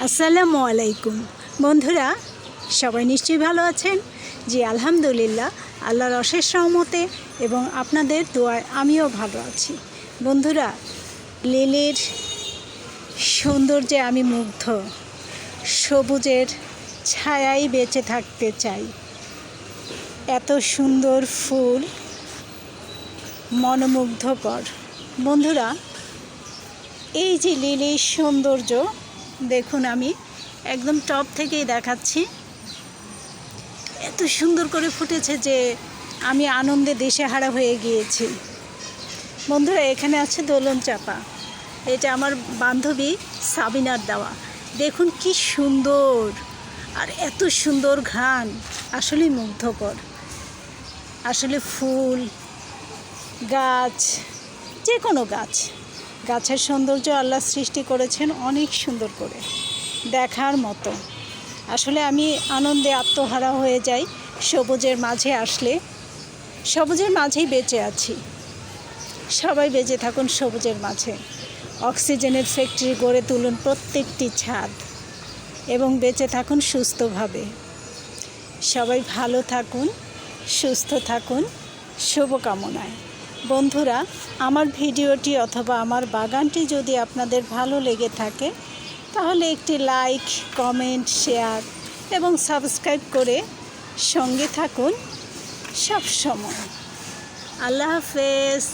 আসসালামু আলাইকুম বন্ধুরা, সবাই নিশ্চয়ই ভালো আছেন। জি আলহামদুলিল্লাহ, আল্লাহর অশেষ রহমতে এবং আপনাদের দোয়ায় আমিও ভালো আছি। বন্ধুরা, লিলির সৌন্দর্যে আমি মুগ্ধ, সবুজের ছায়ায় বেঁচে থাকতে চাই। এত সুন্দর ফুল, মনোমুগ্ধকর। বন্ধুরা, এই যে লিলির সৌন্দর্য দেখুন, আমি একদম টপ থেকেই দেখাচ্ছি। এত সুন্দর করে ফুটেছে যে আমি আনন্দে দিশেহারা হয়ে গিয়েছি। বন্ধুরা, এখানে আছে দোলন চাপা, এটা আমার বান্ধবী সাবিনার দেওয়া। দেখুন কি সুন্দর, আর এত সুন্দর ঘ্রাণ, আসলেই মুগ্ধকর। আসলে ফুল, গাছ, যে কোনো গাছের সৌন্দর্য আল্লাহ সৃষ্টি করেছেন অনেক সুন্দর করে, দেখার মতো। আসলে আমি আনন্দে আত্মহারা হয়ে যাই সবুজের মাঝে আসলে। সবুজের মাঝেই বেঁচে আছি। সবাই বেঁচে থাকুন সবুজের মাঝে। অক্সিজেনের ফ্যাক্টরি গড়ে তুলুন প্রত্যেকটি ছাদ, এবং বেঁচে থাকুন সুস্থভাবে। সবাই ভালো থাকুন, সুস্থ থাকুন, শুভকামনায়। বন্ধুরা, আমার ভিডিওটি অথবা আমার বাগানটি যদি আপনাদের ভালো লেগে থাকে, তাহলে একটি লাইক, কমেন্ট, শেয়ার এবং সাবস্ক্রাইব করে সঙ্গে থাকুন সব সময়। আল্লাহ হাফেজ।